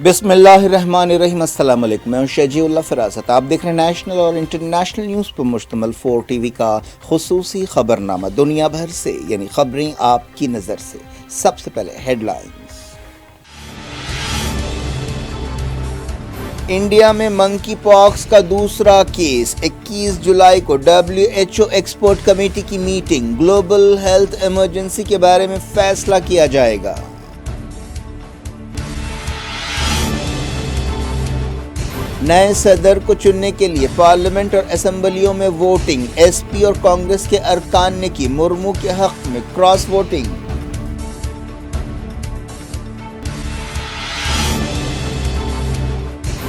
بسم اللہ الرحمن الرحیم۔ السلام علیکم، میں ہوں شجیع اللہ فراست۔ آپ دیکھ رہے ہیں نیشنل اور انٹرنیشنل نیوز پر مشتمل 4 ٹی وی کا خصوصی خبرنامہ دنیا بھر سے، یعنی خبریں آپ کی نظر سے۔ سب سے پہلے ہیڈ لائنز۔ انڈیا میں منکی پاکس کا دوسرا کیس، 21 جولائی کو WHO ایکسپرٹ کمیٹی کی میٹنگ، گلوبل ہیلتھ ایمرجنسی کے بارے میں فیصلہ کیا جائے گا۔ نئے صدر کو چننے کے لیے پارلیمنٹ اور اسمبلیوں میں ووٹنگ، ایس پی اور کانگریس کے ارکان نے کی مرمو کے حق میں کراس ووٹنگ۔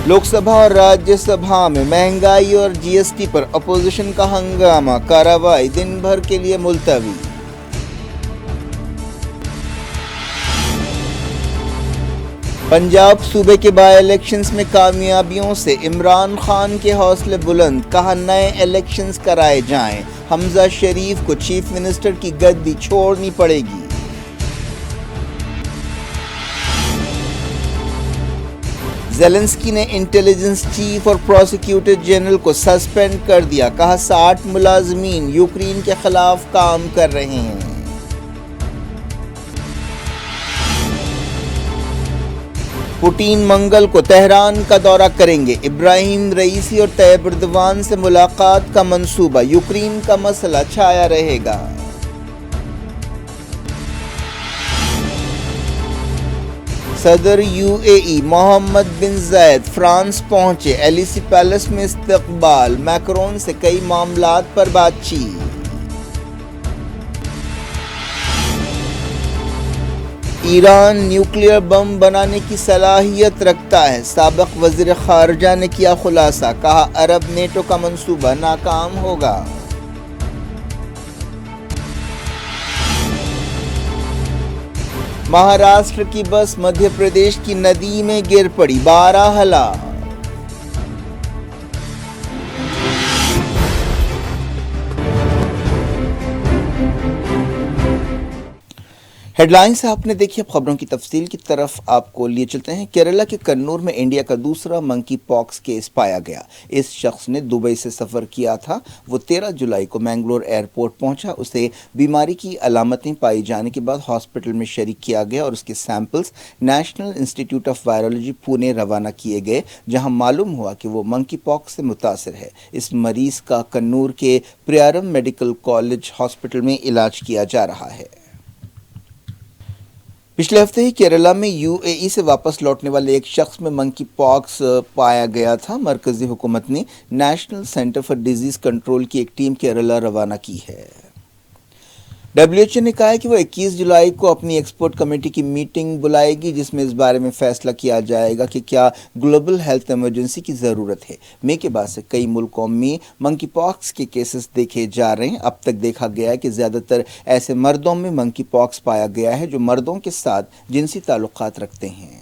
لوک سبھا اور راجیہ سبھا میں مہنگائی اور جی ایس ٹی پر اپوزیشن کا ہنگامہ، کارروائی دن بھر کے لیے ملتوی۔ پنجاب صوبے کے بائی الیکشنز میں کامیابیوں سے عمران خان کے حوصلے بلند، کہا نئے الیکشنز کرائے جائیں، حمزہ شریف کو چیف منسٹر کی گدی چھوڑنی پڑے گی۔ زیلنسکی نے انٹیلیجنس چیف اور پروسیکیوٹر جنرل کو سسپینڈ کر دیا، کہا 60 ملازمین یوکرین کے خلاف کام کر رہے ہیں۔ پوٹین منگل کو تہران کا دورہ کریں گے، ابراہیم رئیسی اور طیب اردوان سے ملاقات کا منصوبہ، یوکرین کا مسئلہ چھایا رہے گا۔ صدر UAE محمد بن زائد فرانس پہنچے، ایلیسی پیلس میں استقبال، میکرون سے کئی معاملات پر بات چیت۔ ایران نیوکلیئر بم بنانے کی صلاحیت رکھتا ہے، سابق وزیر خارجہ نے کیا خلاصہ، کہا عرب نیٹو کا منصوبہ ناکام ہوگا۔ مہاراشٹر کی بس مدھیہ پردیش کی ندی میں گر پڑی، 12 ہلاک۔ ہیڈ لائنز آپ نے دیکھی، اب خبروں کی تفصیل کی طرف آپ کو لیے چلتے ہیں۔ کیرلا کے کنور میں انڈیا کا دوسرا منکی پاکس کیس پایا گیا۔ اس شخص نے دبئی سے سفر کیا تھا، وہ 13 جولائی کو منگلور ایئرپورٹ پہنچا، اسے بیماری کی علامتیں پائی جانے کے بعد ہاسپٹل میں شریک کیا گیا اور اس کے سیمپلز نیشنل انسٹی ٹیوٹ آف وائرولوجی پونے روانہ کیے گئے، جہاں معلوم ہوا کہ وہ منکی پاکس سے متاثر ہے۔ اس مریض کا کنور کے پریارم میڈیکل کالج ہاسپٹل میں علاج کیا جا رہا ہے۔ پچھلے ہفتے ہی کیرلا میں UAE سے واپس لوٹنے والے ایک شخص میں منکی پاکس پایا گیا تھا۔ مرکزی حکومت نے national centre for disease control کی ایک ٹیم کیرلا روانہ کی ہے۔ WHO نے کہا ہے کہ وہ 21 جولائی کو اپنی ایکسپرٹ کمیٹی کی میٹنگ بلائے گی، جس میں اس بارے میں فیصلہ کیا جائے گا کہ کیا گلوبل ہیلتھ ایمرجنسی کی ضرورت ہے۔ مئی کے بعد سے کئی ملکوں میں منکی پاکس کے کیسز دیکھے جا رہے ہیں۔ اب تک دیکھا گیا ہے کہ زیادہ تر ایسے مردوں میں منکی پاکس پایا گیا ہے جو مردوں کے ساتھ جنسی تعلقات رکھتے ہیں۔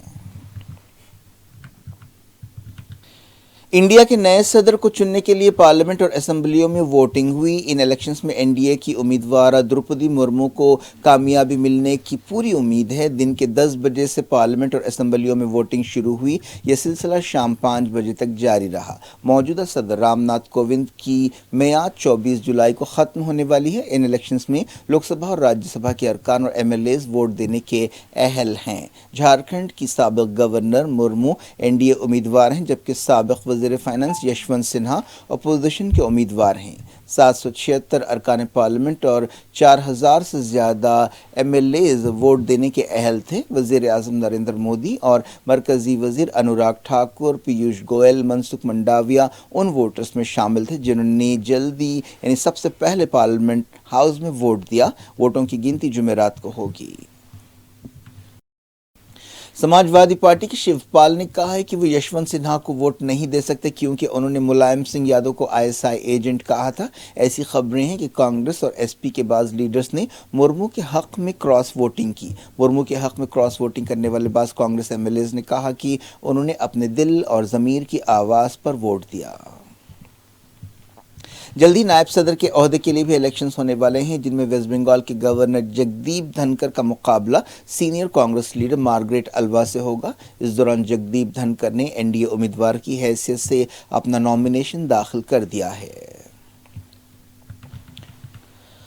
انڈیا کے نئے صدر کو چننے کے لیے پارلیمنٹ اور اسمبلیوں میں ووٹنگ ہوئی۔ ان الیکشنز میں NDA کی امیدوار دروپدی مرمو کو کامیابی ملنے کی پوری امید ہے۔ دن کے 10 بجے سے پارلیمنٹ اور اسمبلیوں میں ووٹنگ شروع ہوئی۔ یہ سلسلہ شام 5 بجے تک جاری رہا۔ موجودہ صدر رام ناتھ کووند کی میعاد 24 جولائی کو ختم ہونے والی ہے۔ ان الیکشنز میں لوک سبھا اور راجیہ سبھا کے ارکان اور MLAs ووٹ دینے کے اہل ہیں۔ جھارکھنڈ کی سابق گورنر مرمو NDA امیدوار ہیں، جبکہ سابق وزیر فائنانس یشونت سنہا اپوزیشن کے امیدوار ہیں۔ 776 ارکان پارلیمنٹ اور 4000 سے زیادہ MLAs ووٹ دینے کے اہل تھے۔ وزیر اعظم نریندر مودی اور مرکزی وزیر انوراگ ٹھاکر، پیوش گوئل، منسکھ منڈاویا ان ووٹرز میں شامل تھے جنہوں نے جلدی یعنی سب سے پہلے پارلیمنٹ ہاؤس میں ووٹ دیا۔ ووٹوں کی گنتی جمعرات کو ہوگی۔ سماج وادی پارٹی کے شیو پال نے کہا ہے کہ وہ یشونت سنہا کو ووٹ نہیں دے سکتے کیونکہ انہوں نے ملائم سنگھ یادو کو ISI ایجنٹ کہا تھا۔ ایسی خبریں ہیں کہ کانگریس اور SP کے بعض لیڈرز نے مرمو کے حق میں کراس ووٹنگ کی۔ مرمو کے حق میں کراس ووٹنگ کرنے والے بعض کانگریس MLAs نے کہا کہ انہوں نے اپنے دل اور ضمیر کی آواز پر ووٹ دیا۔ جلدی نائب صدر کے عہدے کے لیے بھی الیکشنز ہونے والے ہیں، جن میں ویسٹ بنگال کے گورنر جگدیپ دھنکر کا مقابلہ سینئر کانگریس لیڈر مارگریٹ الوا سے ہوگا۔ اس دوران جگدیپ دھنکر نے این ڈی اے امیدوار کی حیثیت سے اپنا نامینیشن داخل کر دیا ہے۔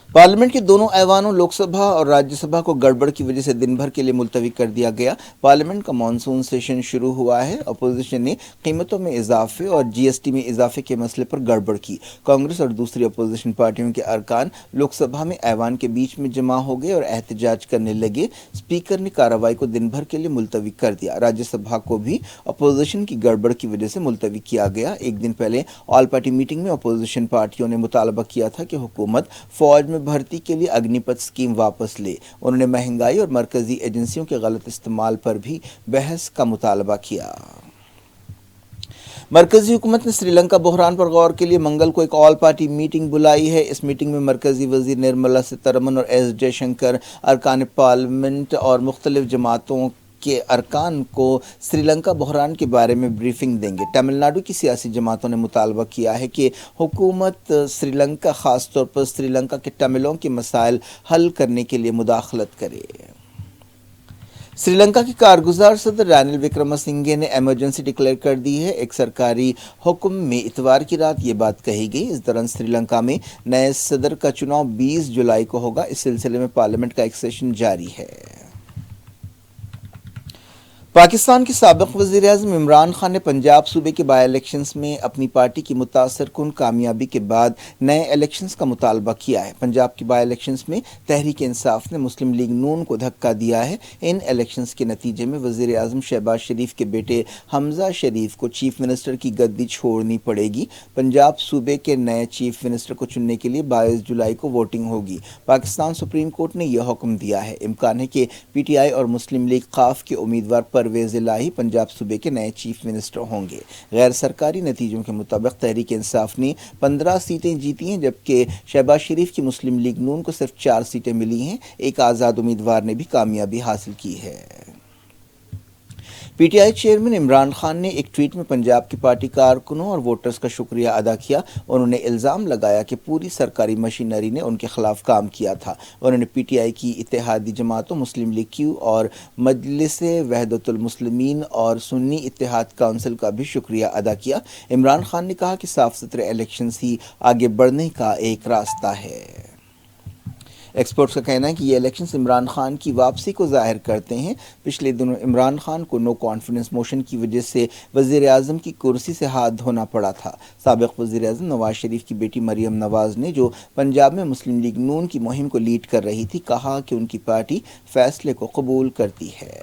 پارلیمنٹ کے دونوں ایوانوں لوک سبھا اور راجیہ سبھا کو گڑبڑ کی وجہ سے دن بھر کے لیے ملتوی کر دیا گیا۔ پارلیمنٹ کا مانسون سیشن شروع ہوا ہے۔ اپوزیشن نے قیمتوں میں اضافے اور جی ایس ٹی میں اضافے کے مسئلے پر گڑبڑ کی۔ کانگریس اور دوسری اپوزیشن پارٹیوں کے ارکان لوک سبھا میں ایوان کے بیچ میں جمع ہو گئے اور احتجاج کرنے لگے۔ اسپیکر نے کارروائی کو دن بھر کے لیے ملتوی کر دیا۔ راجیہ سبھا کو بھی اپوزیشن کی گڑبڑ کی وجہ سے ملتوی کیا گیا۔ ایک دن پہلے آل پارٹی میٹنگ میں اپوزیشن پارٹیوں نے مطالبہ کیا تھا کہ حکومت فوج میں بھرتی کے لیے اگنی پتھ اسکیم واپس لے۔ انہوں نے مہنگائی اور مرکزی ایجنسیوں کے غلط استعمال پر بھی بحث کا مطالبہ کیا۔ مرکزی حکومت نے سری لنکا بحران پر غور کے لیے منگل کو ایک آل پارٹی میٹنگ بلائی ہے۔ اس میٹنگ میں مرکزی وزیر نرملا سیتارمن اور ایس جے شنکر، ارکان پارلیمنٹ اور مختلف جماعتوں کے ارکان کو سری لنکا بحران کے بارے میں بریفنگ دیں گے۔ تمل ناڈو کی سیاسی جماعتوں نے مطالبہ کیا ہے کہ حکومت سری لنکا، خاص طور پر سری لنکا کے تملوں کے مسائل حل کرنے کے لیے مداخلت کرے۔ سری لنکا کے کارگزار صدر رانیل وکرمسنگھے نے ایمرجنسی ڈکلیئر کر دی ہے۔ ایک سرکاری حکم میں اتوار کی رات یہ بات کہی گئی۔ اس دوران سری لنکا میں نئے صدر کا چناؤ 20 جولائی کو ہوگا۔ اس سلسلے میں پارلیمنٹ کا ایک سیشن جاری ہے۔ پاکستان کے سابق وزیر اعظم عمران خان نے پنجاب صوبے کے بائی الیکشنز میں اپنی پارٹی کی متاثر کن کامیابی کے بعد نئے الیکشنز کا مطالبہ کیا ہے۔ پنجاب کے بائی الیکشنز میں تحریک انصاف نے مسلم لیگ نون کو دھکا دیا ہے۔ ان الیکشنز کے نتیجے میں وزیر اعظم شہباز شریف کے بیٹے حمزہ شریف کو چیف منسٹر کی گدی چھوڑنی پڑے گی۔ پنجاب صوبے کے نئے چیف منسٹر کو چننے کے لیے 22 جولائی کو ووٹنگ ہوگی۔ پاکستان سپریم کورٹ نے یہ حکم دیا ہے۔ امکان ہے کہ پی ٹی آئی اور مسلم لیگ قاف کے امیدوار پرویز الہی پنجاب صوبے کے نئے چیف منسٹر ہوں گے۔ غیر سرکاری نتیجوں کے مطابق تحریک انصاف نے 15 سیٹیں جیتی ہیں، جبکہ شہباز شریف کی مسلم لیگ نون کو صرف 4 سیٹیں ملی ہیں۔ ایک آزاد امیدوار نے بھی کامیابی حاصل کی ہے۔ P T I chairman Imran Khan نے ایک ٹویٹ میں پنجاب کی پارٹی کارکنوں اور ووٹرز کا شکریہ ادا کیا۔ انہوں نے الزام لگایا کہ پوری سرکاری مشینری نے ان کے خلاف کام کیا تھا۔ انہوں نے پی ٹی آئی کی اتحادی جماعتوں مسلم لیگ کیو اور مجلس وحدت المسلمین اور سنی اتحاد کونسل کا بھی شکریہ ادا کیا۔ عمران خان نے کہا کہ صاف ستھرے الیکشنز ہی آگے بڑھنے کا ایک راستہ ہے۔ ایکسپرٹس کا کہنا ہے کہ یہ الیکشنز عمران خان کی واپسی کو ظاہر کرتے ہیں۔ پچھلے دنوں عمران خان کو نو کانفیڈنس موشن کی وجہ سے وزیر اعظم کی کرسی سے ہاتھ دھونا پڑا تھا۔ سابق وزیر اعظم نواز شریف کی بیٹی مریم نواز نے، جو پنجاب میں مسلم لیگ نون کی مہم کو لیڈ کر رہی تھی، کہا کہ ان کی پارٹی فیصلے کو قبول کرتی ہے۔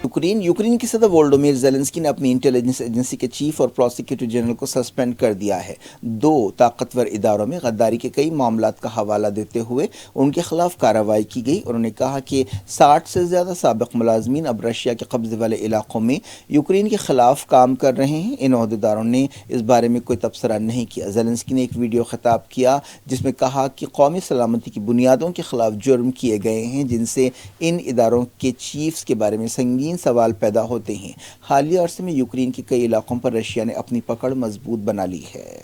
یوکرین کی صدر وولڈومیر زیلنسکی نے اپنی انٹیلیجنس ایجنسی کے چیف اور پروسیکیوٹر جنرل کو سسپینڈ کر دیا ہے۔ 2 طاقتور اداروں میں غداری کے کئی معاملات کا حوالہ دیتے ہوئے ان کے خلاف کارروائی کی گئی۔ انہوں نے کہا کہ 60 سے زیادہ سابق ملازمین اب رشیا کے قبضے والے علاقوں میں یوکرین کے خلاف کام کر رہے ہیں۔ ان عہدیداروں نے اس بارے میں کوئی تبصرہ نہیں کیا۔ زیلنسکی نے ایک ویڈیو خطاب کیا جس میں کہا کہ قومی سلامتی کی بنیادوں کے خلاف جرم کیے گئے ہیں، جن سے ان اداروں کے چیفز کے بارے میں سنگین سوال پیدا ہوتے ہیں۔ حالیہ عرصے میں یوکرین کے کئی علاقوں پر رشیا نے اپنی پکڑ مضبوط بنا لی ہے۔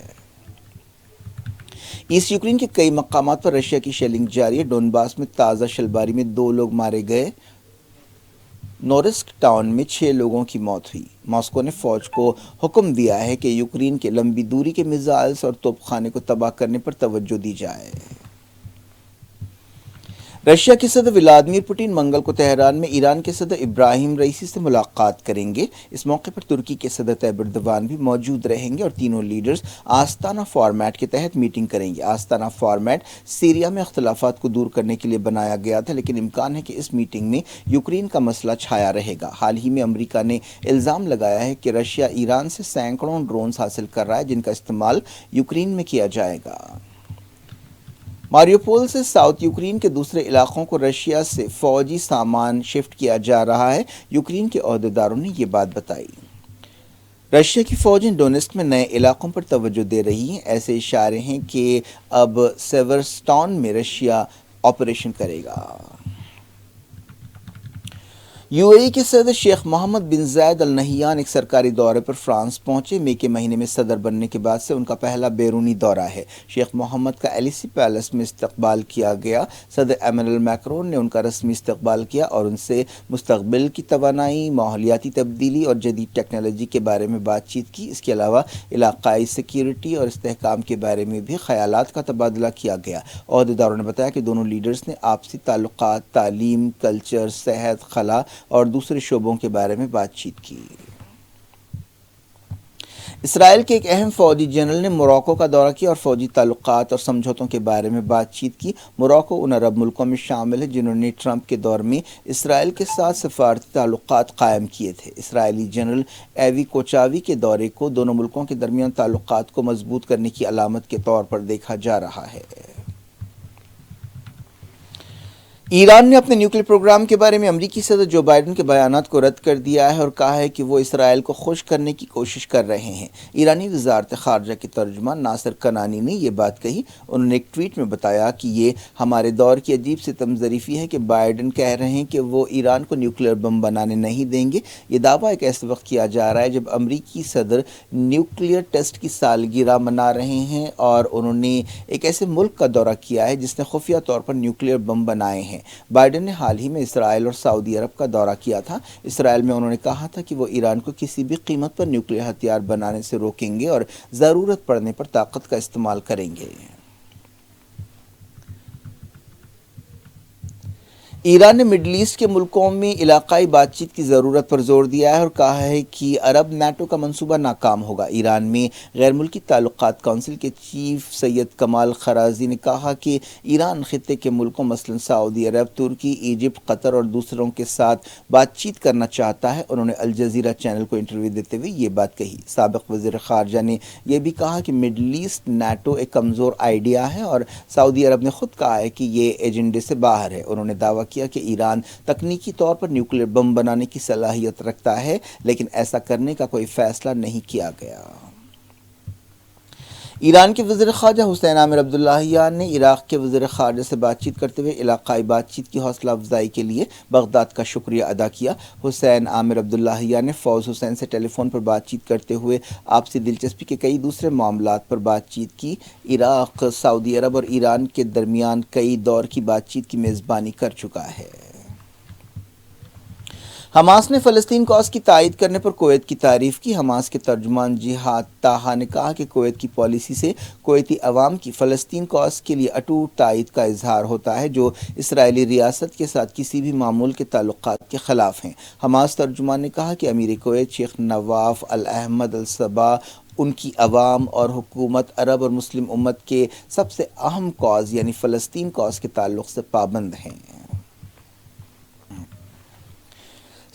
ایسٹ یوکرین کے کئی مقامات پر رشیا کی شیلنگ جاری ہے۔ ڈونباس میں تازہ شلباری میں 2 لوگ مارے گئے۔ نورسک ٹاؤن میں 6 لوگوں کی موت ہوئی۔ ماسکو نے فوج کو حکم دیا ہے کہ یوکرین کے لمبی دوری کے میزائلز اور توپ خانے کو تباہ کرنے پر توجہ دی جائے۔ رشیا کے صدر ولادیمیر پوٹن منگل کو تہران میں ایران کے صدر ابراہیم رئیسی سے ملاقات کریں گے۔ اس موقع پر ترکی کے صدر طیب اردوان بھی موجود رہیں گے اور تینوں لیڈرز آستانہ فارمیٹ کے تحت میٹنگ کریں گے۔ آستانہ فارمیٹ سیریا میں اختلافات کو دور کرنے کے لیے بنایا گیا تھا، لیکن امکان ہے کہ اس میٹنگ میں یوکرین کا مسئلہ چھایا رہے گا۔ حال ہی میں امریکہ نے الزام لگایا ہے کہ رشیا ایران سے سینکڑوں ڈرونز حاصل کر رہا ہے، جن کا استعمال یوکرین میں کیا جائے گا۔ ماریوپول سے ساؤتھ یوکرین کے دوسرے علاقوں کو رشیا سے فوجی سامان شفٹ کیا جا رہا ہے۔ یوکرین کے عہدیداروں نے یہ بات بتائی۔ رشیا کی فوجیں ڈونیسک میں نئے علاقوں پر توجہ دے رہی ہیں۔ ایسے اشارے ہیں کہ اب سیورسٹون میں رشیا آپریشن کرے گا۔ UAE کے صدر شیخ محمد بن زائد ال نہیان ایک سرکاری دورے پر فرانس پہنچے۔ مئی کے مہینے میں صدر بننے کے بعد سے ان کا پہلا بیرونی دورہ ہے۔ شیخ محمد کا ایلیسی پیلس میں استقبال کیا گیا۔ صدر ایمانوئل میکرون نے ان کا رسمی استقبال کیا اور ان سے مستقبل کی توانائی، ماحولیاتی تبدیلی اور جدید ٹیکنالوجی کے بارے میں بات چیت کی۔ اس کے علاوہ علاقائی سیکیورٹی اور استحکام کے بارے میں بھی خیالات کا تبادلہ کیا گیا۔ عہدیداروں نے بتایا کہ دونوں لیڈرز نے آپسی تعلقات، تعلیم، کلچر، صحت، خلا اور دوسرے شعبوں کے بارے میں بات چیت کی۔ اسرائیل کے ایک اہم فوجی جنرل نے موراکو کا دورہ کیا اور فوجی تعلقات اور سمجھوتوں کے بارے میں بات چیت کی۔ موراکو ان عرب ملکوں میں شامل ہے جنہوں نے ٹرمپ کے دور میں اسرائیل کے ساتھ سفارتی تعلقات قائم کیے تھے۔ اسرائیلی جنرل ایوی کوچاوی کے دورے کو دونوں ملکوں کے درمیان تعلقات کو مضبوط کرنے کی علامت کے طور پر دیکھا جا رہا ہے۔ ایران نے اپنے نیوکلیئر پروگرام کے بارے میں امریکی صدر جو بائیڈن کے بیانات کو رد کر دیا ہے اور کہا ہے کہ وہ اسرائیل کو خوش کرنے کی کوشش کر رہے ہیں۔ ایرانی وزارت خارجہ کے ترجمان ناصر کنانی نے یہ بات کہی۔ انہوں نے ایک ٹویٹ میں بتایا کہ یہ ہمارے دور کی عجیب ستم ظریفی ہے کہ بائیڈن کہہ رہے ہیں کہ وہ ایران کو نیوکلیئر بم بنانے نہیں دیں گے۔ یہ دعویٰ ایک ایسے وقت کیا جا رہا ہے جب امریکی صدر نیوکلیئر ٹیسٹ کی سالگرہ منا رہے ہیں اور انہوں نے ایک ایسے ملک کا دورہ کیا ہے جس نے خفیہ طور پر نیوکلیئر بم بنائے ہیں۔ بائیڈن نے حال ہی میں اسرائیل اور سعودی عرب کا دورہ کیا تھا۔ اسرائیل میں انہوں نے کہا تھا کہ وہ ایران کو کسی بھی قیمت پر نیوکلیئر ہتھیار بنانے سے روکیں گے اور ضرورت پڑنے پر طاقت کا استعمال کریں گے۔ ایران نے مڈل ایسٹ کے ملکوں میں علاقائی بات چیت کی ضرورت پر زور دیا ہے اور کہا ہے کہ عرب نیٹو کا منصوبہ ناکام ہوگا۔ ایران میں غیر ملکی تعلقات کونسل کے چیف سید کمال خرازی نے کہا کہ ایران خطے کے ملکوں مثلاً سعودی عرب، ترکی، ایجپٹ، قطر اور دوسروں کے ساتھ بات چیت کرنا چاہتا ہے۔ انہوں نے الجزیرہ چینل کو انٹرویو دیتے ہوئے یہ بات کہی۔ سابق وزیر خارجہ نے یہ بھی کہا کہ مڈل ایسٹ نیٹو ایک کمزور آئیڈیا ہے اور سعودی عرب نے خود کہا ہے کہ یہ ایجنڈے سے باہر ہے۔ انہوں نے دعویٰ کیا کہ ایران تکنیکی طور پر نیوکلیئر بم بنانے کی صلاحیت رکھتا ہے لیکن ایسا کرنے کا کوئی فیصلہ نہیں کیا گیا۔ ایران کے وزیر خارجہ حسین عامر عبداللہیان نے عراق کے وزیر خارجہ سے بات چیت کرتے ہوئے علاقائی بات چیت کی حوصلہ افزائی کے لیے بغداد کا شکریہ ادا کیا۔ حسین عامر عبداللہیان نے فوز حسین سے ٹیلی فون پر بات چیت کرتے ہوئے آپسی دلچسپی کے کئی دوسرے معاملات پر بات چیت کی۔ عراق سعودی عرب اور ایران کے درمیان کئی دور کی بات چیت کی میزبانی کر چکا ہے۔ حماس نے فلسطین کاز کی تائید کرنے پر کویت کی تعریف کی۔ حماس کے ترجمان جہاد طاہا نے کہا کہ کویت کی پالیسی سے کویتی عوام کی فلسطین کاز کے لیے اٹوٹ تائید کا اظہار ہوتا ہے جو اسرائیلی ریاست کے ساتھ کسی بھی معمول کے تعلقات کے خلاف ہیں۔ حماس ترجمان نے کہا کہ امیر کویت شیخ نواف الحمد الصباح ان کی عوام اور حکومت عرب اور مسلم امت کے سب سے اہم کاز یعنی فلسطین کاز کے تعلق سے پابند ہیں۔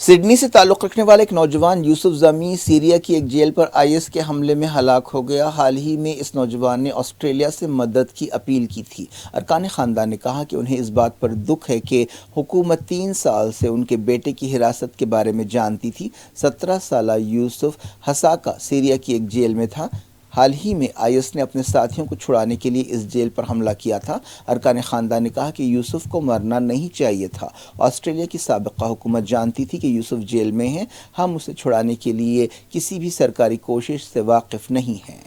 سڈنی سے تعلق رکھنے والا ایک نوجوان یوسف زمی سیریا کی ایک جیل پر IS کے حملے میں ہلاک ہو گیا۔ حال ہی میں اس نوجوان نے آسٹریلیا سے مدد کی اپیل کی تھی۔ ارکان خاندان نے کہا کہ انہیں اس بات پر دکھ ہے کہ حکومت 3 سال سے ان کے بیٹے کی حراست کے بارے میں جانتی تھی۔ 17 سالہ یوسف ہساکا سیریا کی ایک جیل میں تھا۔ حال ہی میں IS نے اپنے ساتھیوں کو چھڑانے کے لیے اس جیل پر حملہ کیا تھا۔ ارکان خاندان نے کہا کہ یوسف کو مرنا نہیں چاہیے تھا۔ آسٹریلیا کی سابقہ حکومت جانتی تھی کہ یوسف جیل میں ہے۔ ہم اسے چھڑانے کے لیے کسی بھی سرکاری کوشش سے واقف نہیں ہیں۔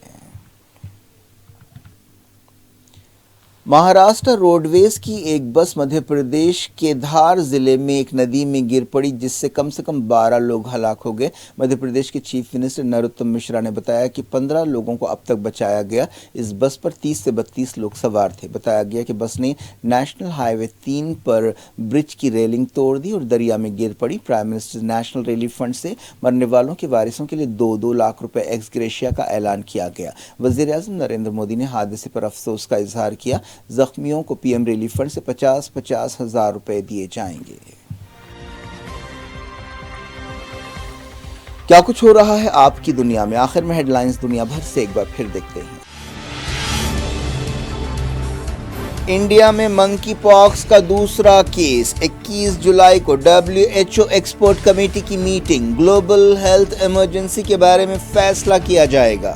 مہاراشٹر روڈ ویز کی ایک بس مدھیہ پردیش کے دھار ضلع میں ایک ندی میں گر پڑی جس سے کم 12 لوگ ہلاک ہو گئے۔ مدھیہ پردیش کے چیف منسٹر نروتم مشرا نے بتایا کہ 15 لوگوں کو اب تک بچایا گیا۔ اس بس پر 30 سے 32 لوگ سوار تھے۔ بتایا گیا کہ بس نے نیشنل ہائی وے 3 پر برج کی ریلنگ توڑ دی اور دریا میں گر پڑی۔ Prime minister national relief fund سے مرنے والوں کے وارثوں کے لیے 2 لاکھ روپے ایکس گریشیا کا اعلان کیا گیا۔ وزیر اعظم نریندر مودی نے حادثے پر افسوس کا اظہار کیا۔ زخمیوں کو PM ریلیف فنڈ سے 50 ہزار روپے دیے جائیں گے۔ کیا کچھ ہو رہا ہے آپ کی دنیا میں؟ آخر میں ہیڈ لائنز دنیا بھر سے ایک بار پھر دیکھتے ہیں۔ انڈیا میں منکی پاکس کا دوسرا کیس۔ 21 جولائی کو WHO ایکسپرٹ کمیٹی کی میٹنگ۔ گلوبل ہیلتھ ایمرجنسی کے بارے میں فیصلہ کیا جائے گا۔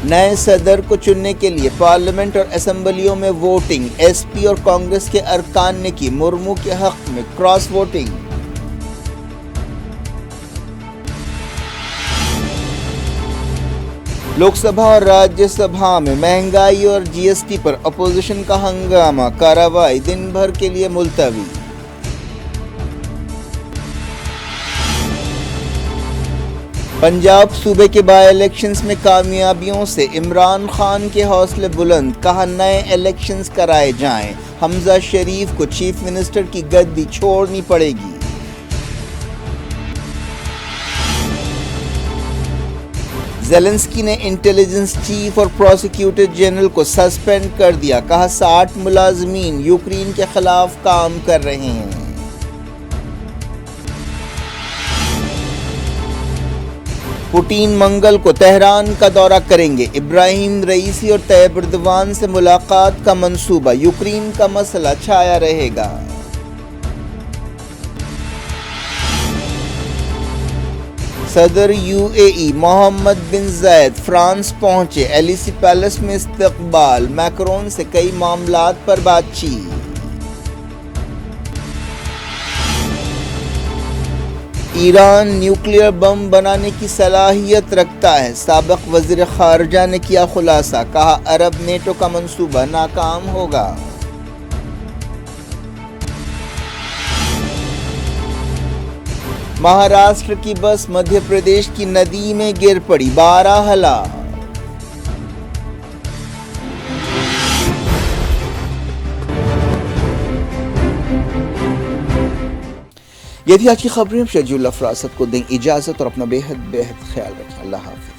نئے صدر کو چننے کے لیے پارلیمنٹ اور اسمبلیوں میں ووٹنگ، ایس پی اور کانگریس کے ارکان نے کی مرمو کے حق میں کراس ووٹنگ۔ لوک سبھا اور راجیہ سبھا میں مہنگائی اور جی ایس ٹی پر اپوزیشن کا ہنگامہ، کارروائی دن بھر کے لیے ملتوی۔ پنجاب صوبے کے بائی الیکشنز میں کامیابیوں سے عمران خان کے حوصلے بلند، کہا نئے الیکشنز کرائے جائیں، حمزہ شریف کو چیف منسٹر کی گدی چھوڑنی پڑے گی۔ زیلنسکی نے انٹیلیجنس چیف اور پروسیکیوٹر جنرل کو سسپینڈ کر دیا، کہا 60 ملازمین یوکرین کے خلاف کام کر رہے ہیں۔ پوٹین منگل کو تہران کا دورہ کریں گے، ابراہیم رئیسی اور طیب اردوان سے ملاقات کا منصوبہ، یوکرین کا مسئلہ چھایا رہے گا۔ صدر یو اے ای محمد بن زائد فرانس پہنچے، ایلیسی پیلس میں استقبال، میکرون سے کئی معاملات پر بات چیت۔ ایران نیوکلیئر بم بنانے کی صلاحیت رکھتا ہے، سابق وزیر خارجہ نے کیا خلاصہ، کہا عرب نیٹو کا منصوبہ ناکام ہوگا۔ مہاراشٹر کی بس مدھیہ پردیش کی ندی میں گر پڑی، 12 ہلاک۔ یہ تھی آج کی خبریں، شجیع اللہ فراست کو دیں اجازت اور اپنا بے حد خیال رکھیں۔ اللہ حافظ۔